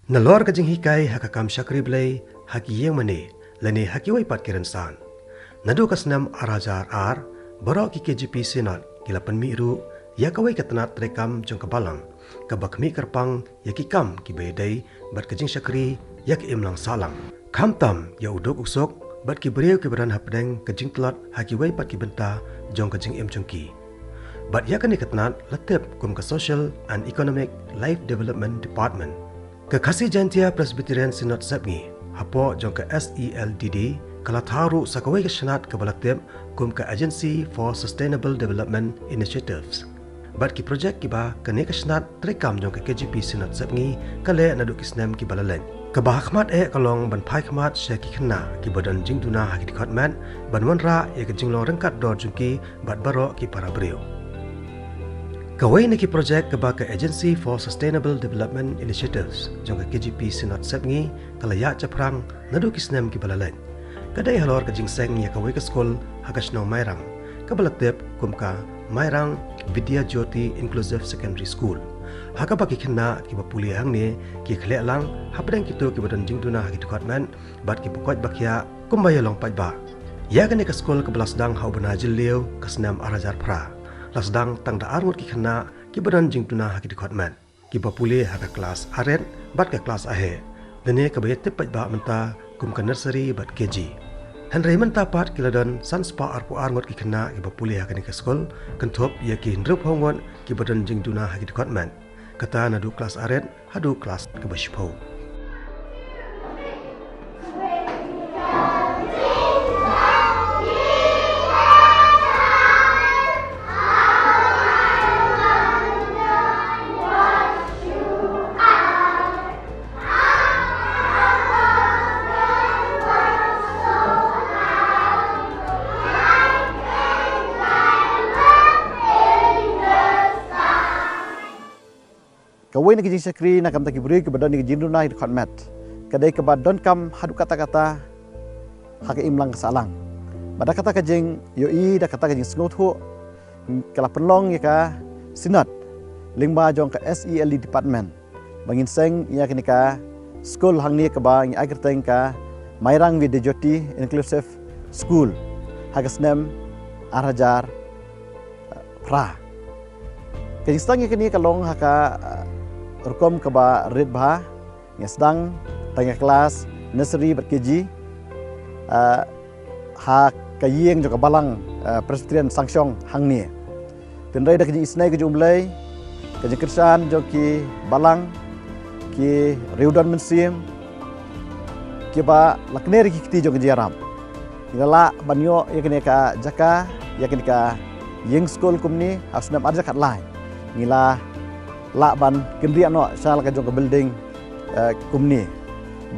Nalor ka jinghikai hakakam syakri blay haki yang mane lani haki wai pat kiran san. Nadu kasnam arajar ar borok ki KGP Senat kila penmiru ya kawai katanat rekam jong kabalang kabakmi kerpang ya kikam ki bedai bat kajing syakri ya ki imlang salang. Kamtam ya uduk usok bat ki beriau ki beran hapdeng kajing telat haki wai pat ki benta jong kajing im jongki. Bat ya kani katanat letep kum ke Social and Economic Life Development Department. Kekasih jantia Presbyterian Synod Sabngi, hapo jong ke SELDD, kala taru sakawai ke senat ke balatip kum ke Agency for Sustainable Development Initiatives. Bat ki projek kiba kene ke senat terekam jong ke KGP Synod Sabngi kale naduk kisnem ki balalen. Kabahakmat kalong ban pai khmat se ki khna ki badan jingduna haki dikhatmat ban wanra ke jinglong rengkat dor jungki bat baro ki para beriau. Kawai niki projek keba ke Agency for Sustainable Development Initiatives jong ke KGP Synod Sabngi kalaya caprang nadu kisnem ki balalen. Kadai halor ke jingseng ya kawai ke skol hakasno Mairang kabalatep kumka Mairang Vidya Jyoti Inclusive Secondary School. Haka baki kena ki bapuli hang ni ki khlek lang hapdeng kitu ki badan jingduna haki department bat ki pokot bakya kumbaya long pai ba. Ya kene ke skol ke belasdang hau benajil leu kasnam arajar pra. Lasdang tang da armut ki khana ki badan jingtuna haki department ki bapule haka kelas aret bat ke kelas ahe dene ke bayat tepat ba menta kum ke nursery bat KG Henry menta pat kiladan sanspa arpu armut ki khana ki bapule haka ni ke skol kentop ya ki ndrup hongon ki badan jingtuna haki department kata nadu kelas aret hadu kelas ke bashpo. Kawai nak jing sakri nak kam taki beri ke badan ni jin dunah di khotmat. Kadai ke badan kam hadu kata-kata hak imlang kesalang. Pada kata ke jing yoi dah kata ke jing snothu kala penlong ya ka sinat lingba jong ke SELD department. Bangin seng ya kini ka school hang ni ke bang agar teng ka Mairang Vidya Jyoti Inclusive School. Hagas nem arajar pra. Kajing stang ya kini kalong haka Rukom keba red bah ngesdang tengah kelas nursery berkeji ha kayeng juga balang Presbyterian Synñiang hang ni tenrai dak keji isnai keji umlai keji kersan joki balang ki Riew Mynsiem ki ba lakner ki kiti jong keji aram ngala banyo ya kene ka jaka ya kene ka yeng school kumni asnam arja kat lai ngila la ban kendrian no sal ka jong ka building kumni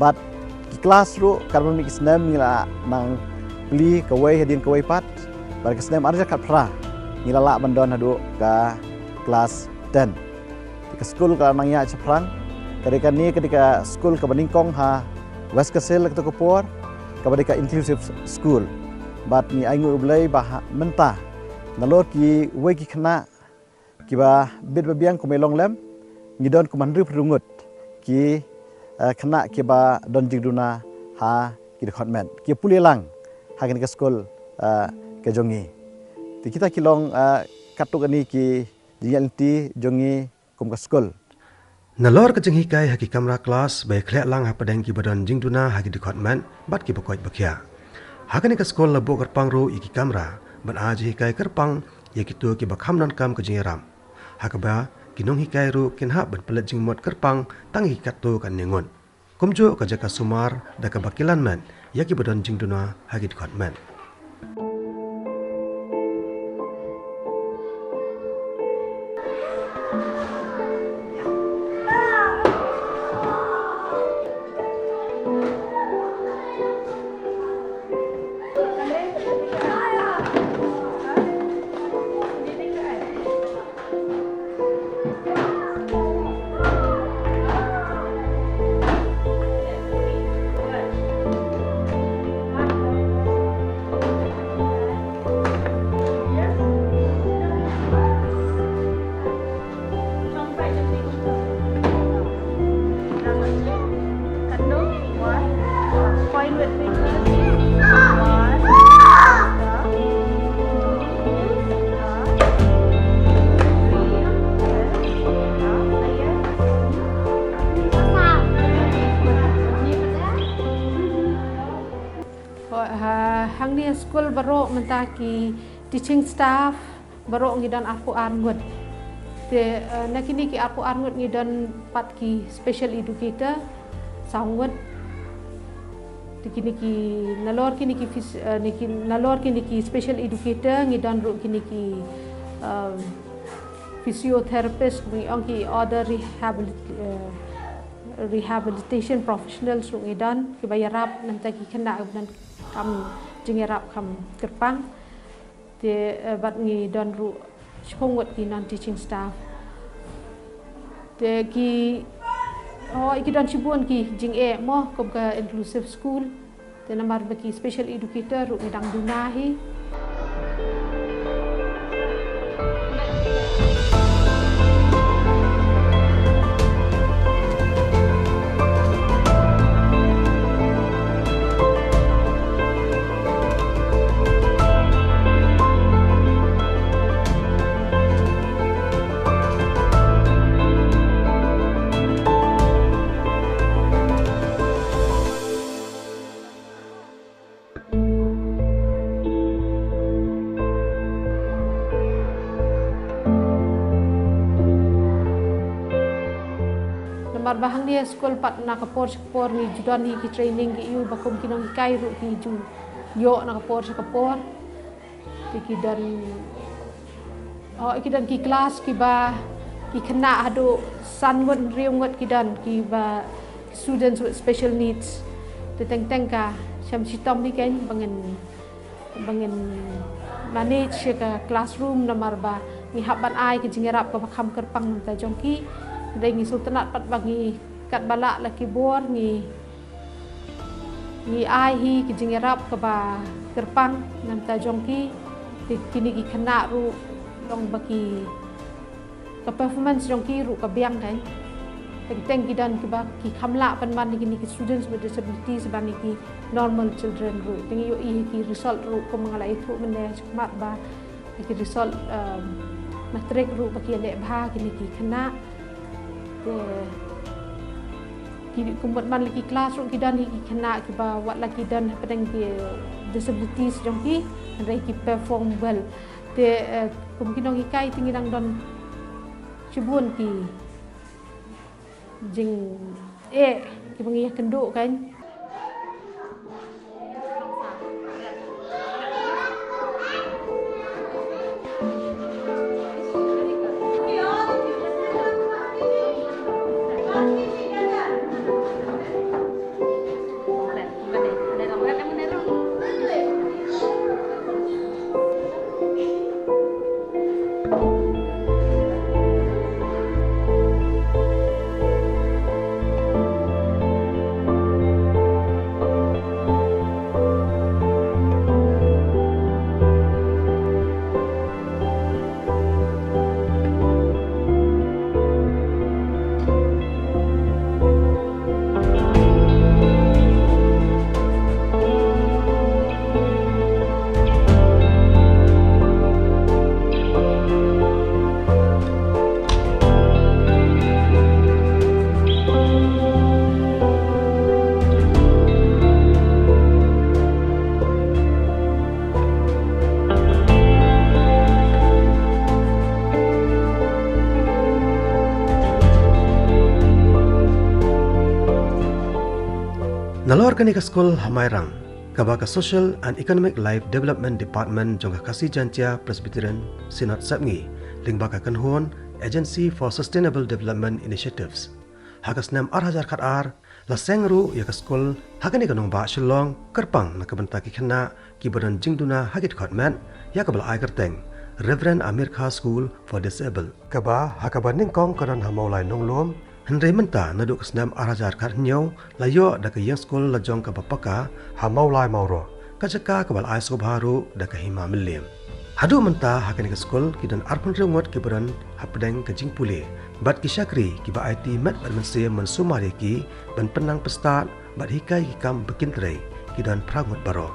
but ki kelas ru karban mi kisnem ngila nang pli kawai hadin kawai pat bar kisnem arja kat pra ngila la ban don hadu ka kelas 10 ke school ka nang ya chaprang ketika school ka baningkong ha west kasel ka to por ka badika inclusive school but ni aingu ublai bah mentah nalor ki wei ki khna kiba bid babiang kumelong lem ngidon kumandri perungut ki kena kiba don jingduna ha ki department ki pulilang ha ke skol ke jongi ti kita kilong katuk ani ki jingalti jongi kum ke skol Nalor ke jenghikai haki kamera kelas bai khlek lang ha padang ki badan jingduna haki department bat ki pokoi bakya ha ke skol labo kerpang ro iki kamera ban aji hikai kerpang ya kitu ki bakham nan kam ke jingeram hakaba kinong hikai ru kinha ban pelet jingmot kerpang tang hikat tu kan nengon kumjo ka jaka sumar da ka bakilan man yaki badan jingduna hagi department. barok mentaki teaching staff barok ngidan arpu arngut te nakini ki arpu arngut ngidan pat ki special educator sawut kini ki nalor kini ki special educator ngidan ru kini ki physiotherapist ong ki other rehabilitation professionals ru ngidan ki bayarap mentaki kena dan kam jingerap kam kerpang te bat ngidan ru chongot ki non teaching staff te ki iki dan cibuan ki jing mo kom ke inclusive school te namar baki special educator ru ngidang dunahi bahang dia sekolah pat nak kapor ni judan ni ki training ki yu bakom kinong kai ru ki ju yo nak kapor ki dan ki dan ki kelas ki ba ki kena adu sanwon riungot ki dan ki ba students with special needs te teng ka syam sitom ni kan bangen manage ka classroom namar ba ni haban ai ki jingerap ka kham kerpang ta jongki dai ngi sultanat pat bagi kat balak laki bor ngi ai hi ki jingerap ka ba kerpang nam ta jongki kini ki kena ru long baki ka performance jongki ru ka biang kan teng ki dan ki ba ki khamla pan man ni ki students with disabilities ban ki normal children ru teng yo i ki result ru ko mangala itu mende mat ba ki result matric ru baki le bha kini ki kena ki kumbut man lagi kelas ru kidan ki kena ki ba wat lagi dan pedang ki disabilities jongki andai ki perform well te mungkin dong kai tinggi dang don cibun ki jing ki bangi kenduk kan Nalor kani ka skol Hamairang, kabaka Social and Economic Life Development Department jong kasi jantia Presbyterian Synod Sabngi, lingbaka kanhon Agency for Sustainable Development Initiatives. Hakas 6 hajar khatar la sengru ya ka skol hakani kanong ba shilong kerpang na kabantaki khana kibaran jingduna hagit khatman ya kabal ai kerteng Reverend Amir Kha School for Disabled. Kaba hakaban ningkong karan hamaulai nonglom Hendrai menta naduk senam arajar karnyau layo da ke yang skol lajong ka bapaka hamaulai mauro kajaka kabal ai sobharu da ke hima milim hadu menta hakani ke skol kidan arpun rengot kibaran hapdeng ke jingpule bat ki syakri ki ba IT mat Mynsiem mensumari ki ban penang pestat bat hikai ki kam bekintrai kidan pragut baro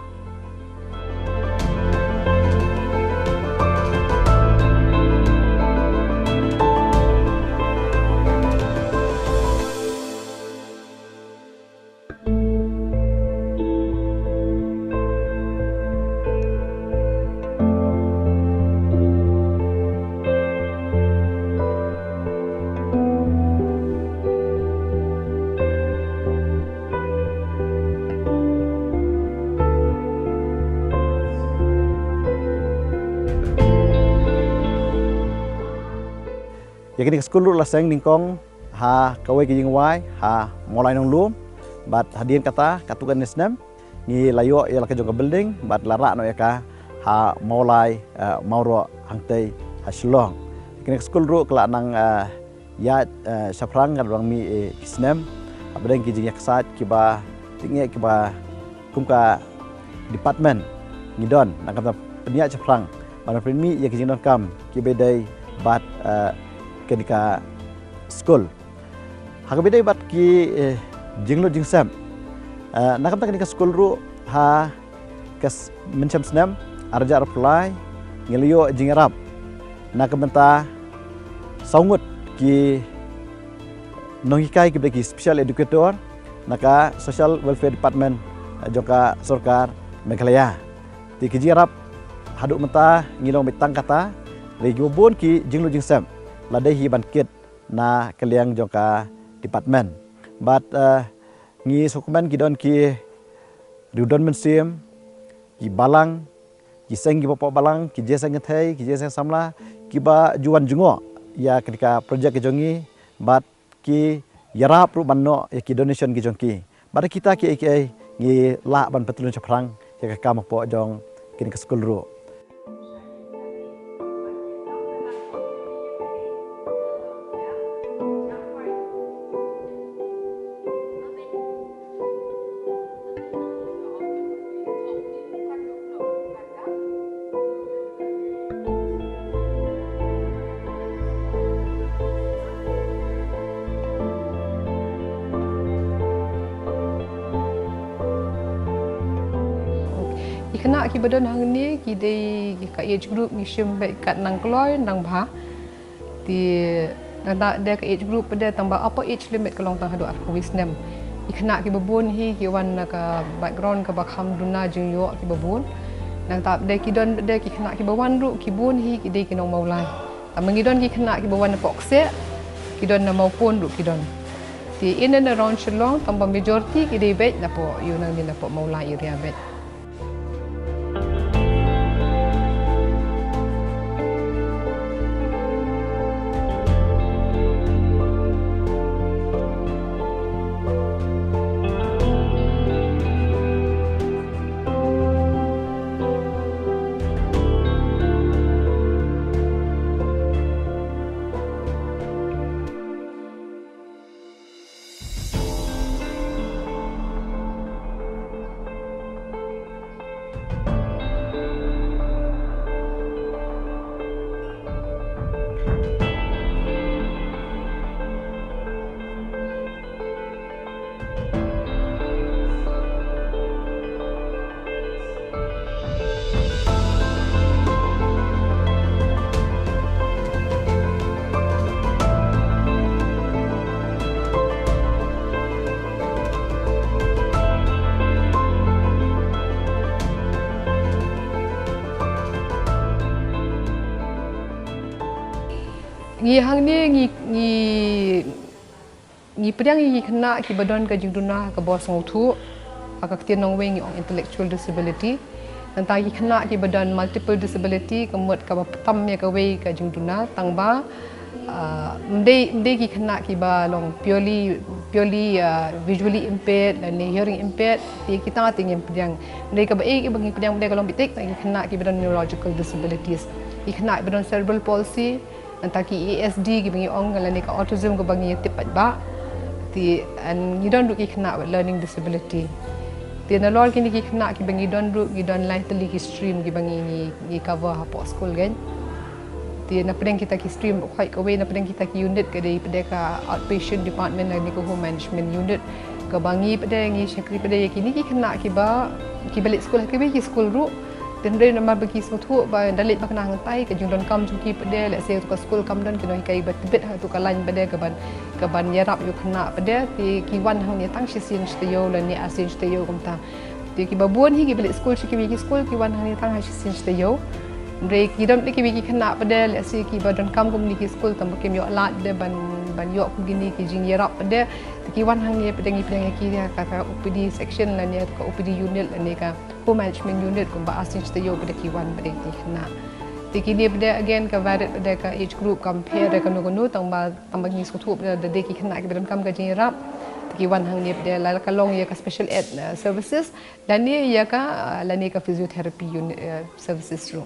ya kini sekolah lah seng ningkong ha kawai kijing wai ha mulai nong lum bat hadian kata katukan nisnem ni layo ya la kejong building bat larak no ya ka ha mulai mauro hangtai ha shlong kini sekolah ru kelak nang ya saprang kan orang mi kisnem abadeng kijing yak sat kiba tinggi kiba kumka department ngidon nang kata penia saprang mana premi ya kijing don kam kibedai bat ketika school hakabedai bat ki jinglo jingsam nakam tak ketika school ru ha kes Mynsiem snam arja reply ngelio jingarap nakabenta saungut ki nonghikai ki bagi special educator naka social welfare department joka sarkar Meghalaya ti kijirap haduk menta ngilong betang kata Riew Lehsbun ki jinglo jingsam ladai hi bankit na kaliang joka department but ngi dokumen ki don ki Riew Mynsiem ki balang ki seng ki bapak balang ki jeseng ngetai ki jeseng samla ki ba juan jungo ya ketika projek ki jongi but ki yarap ru banno ya ki donation ki jongki pada kita ki ngi la ban petulun chaprang ya ka mo po jong kini ke school ru kena Kiba Bun hang ni ki ka age group Mynsiem baik kat nang kloi nang bah di nada dia ka age group pada tambah apa age limit kalong tang hadu aku wisnem kena Kiba Bun hi ki wan ka background ka bakham duna jing yo Kiba Bun nang tak de ki don de ki kena Kiba Wan ru ki bun hi ki de ki nong maulai tamangi don ki kena Kiba Wan pokse ki don na Mawphor ru ki don di in and around Shillong tambah majority ki de bet na po yu nang ni na po maulai area bet ngi hang ni ngi pedang ngi kena Kiba Bun ka jingduna ka bos ngotu aka ktin nong wing on intellectual disability nanta ngi kena Kiba Bun multiple disability kemut ka patam ya ka wei ka jingduna tangba mde ki kena Kiba long purely visually impaired dan hearing impaired ti kita tingin pedang mde ka baik bagi pedang mde ka long bitik ngi kena Kiba Bun neurological disabilities kena Kiba Bun cerebral palsy antaki ASD ki bangi ong ngalani ka autism ko bangi tipat ba ti and you don't look kena learning disability ti na lor kini ki kena ki bangi don look ki don lightly ki stream ki bangi ni cover hapo school gan ti na pedang kita ki stream quite away na pedang kita ki unit ke dei pada ka outpatient department ni ko home management unit ka bangi pada ngi sekretari pada kini ki kena ki ba ki balik sekolah ki school ru dan dia nama bagi suatu ba dalit ba kenang tai ke jungdon kam juki pada let's say tu ka school kam don kena kai betbet tu ka lain pada ke ban yarap yu kena pada ti kiwan hang ni tang sisin steo la ni asin steo kum ta ti Kiba Bun hi ki balik school ki school kiwan hang ni tang sisin steo Rei kidam ki wiki kena pada let's say Kiba Bun kam community school tambah kem yo lat de ban yo gini ki jing yarap pada kiwan hang ni pada ngi ki dia kata OPD section la ni ka OPD unit la ni ka home management unit ko ba asin stay yo pada kiwan pada ti kena Kini pada again ke varied pada ke age group compare pada kanu tambah ni skutup pada deki kena ke dalam kam ke jingrap tiki wan hang ni pada la kalong ya ke special ed services dan ni ya ka lani ke physiotherapy unit services ru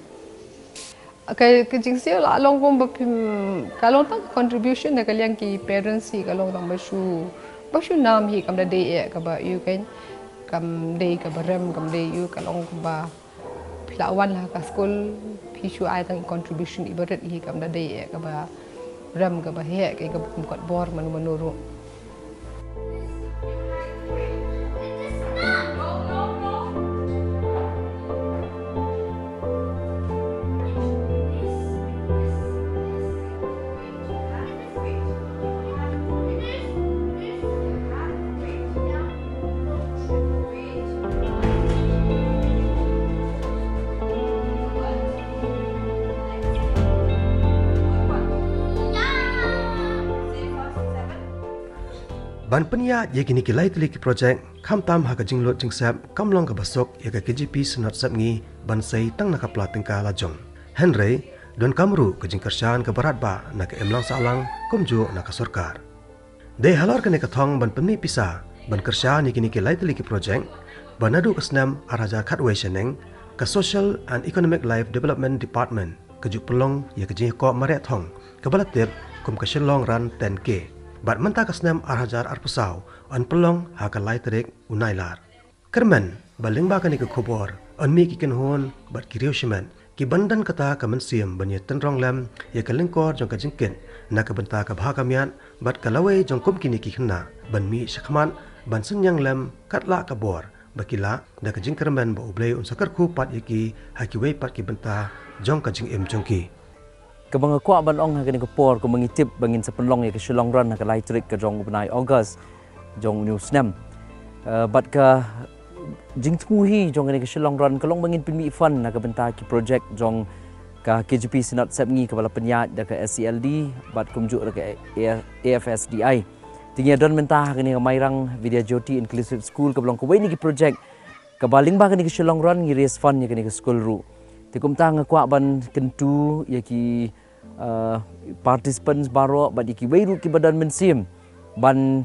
ke jingsi la long pun kalau tak contribution dah kalian ki parents si kalau tang basu nam hi kam da day ka ba you kan kam day ka barem kam day you kalong ba lawan lah ke school pisu ai tang contribution ibarat hi kam da day ka ba ram ka ba he ke bukum kot bor manu ru Ban penya ye kini kilai tili ki project kham tam ha ka jinglot jingsap kamlong ka basok ye ka KGP senat sap ngi ban sei tang na ka pla tingka la jong Henry don kamru ka jingkershan ka barat ba na ka emlang salang kumju na ka sarkar de halor ka ne ka thong ban pemi pisa ban kershan ye kini kilai tili ki project banadu ka snam araja khatwe seneng ka social and economic life development department ka ju pelong ye ka jing ko mare thong ka balatep kum ka shelong ran 10k Bat menta kasnam arhajar arpusau an pelong haka lai terik unailar. Kermen baling bakani ke khobor an mi kiken hon bat kiriu shimen ki bandan kata ka Mynsiem banye tenrong lam ye ka lingkor jong ka jingken na ka benta ka bha kamian bat kalawe jong kum kini ki khna ban mi shakhman ban Synñiang lam katla ka bor bakila da ka jingkermen ba ublei un Jingkyrkhu pat ye ki hakiwe pat ki benta jong ka jing jong ki Kebang kuat ban ong hakani kepor ko mengitip bangin sepelong ya ke Shillong Run ka lai trik ke jong benai August jong new snam bat ka Jingkyrkhu hi jong ni ke Shillong Run kalong bangin pinmi fund na ka benta ki project jong ka KGP senat sapngi kepala penyat da ka SCLD bat kumjuk da ka AFSDI tinggi don mentah hakani ka mairang Vidya Jyoti Inclusive School ka belong ko ni ki project ka baling ba kani ke Shillong Run ngi raise fund ya kani ke school ru Tikum tang kuat ban kentu ya ki participants baro badi ki weiru ki badan Mynsiem ban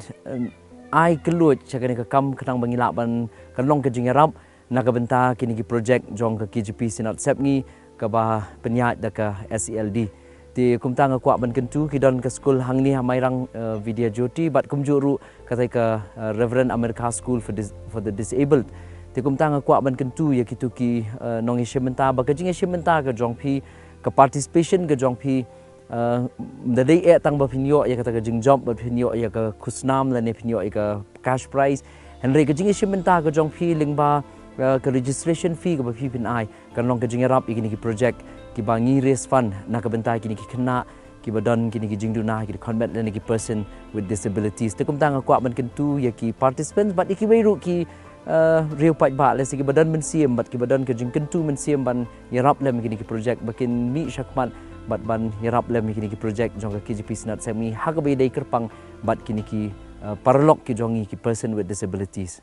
ai kelut cakani ka kam kenang bangila ban kanlong ke jingarap na ka benta kini ki project jong ka KGP senat sapngi ka ba penyat da ka SCLD ti kum tang kuat ban kentu ki don ka school hang ni hamairang Vidya Jyoti bat kum juru katai ka Reverend America School for the Disabled Tikum tang kuat ban kentu ya kitu ki nong ishimenta ba ka jing ishimenta ka jong phi ka participation ka jong phi da dei tang ba phinyo ya kata ka jing job ba phinyo ya ka khusnam la ne phinyo ya ka cash prize henry ka jing ishimenta ka jong phi lingba ka registration fee ka ba phi pin ai kan long ka jing rap ikini ki project ki bangi raise fund na ka bentai kini ki khna ki badan kini ki jing duna ki combat la ne ki person with disabilities tikum tang kuat ban kentu ya ki participants but iki weiru ki Riew pat ba le sigi badan Mynsiem bat ki badan ke Jingkyrkhu Mynsiem ban yarap lem kini ki project bakin mi syakmat bat ban yarap lem kini ki project jong ka KGP senat semi hak be dai kerpang bat kini ki parlok ki jongi ki person with disabilities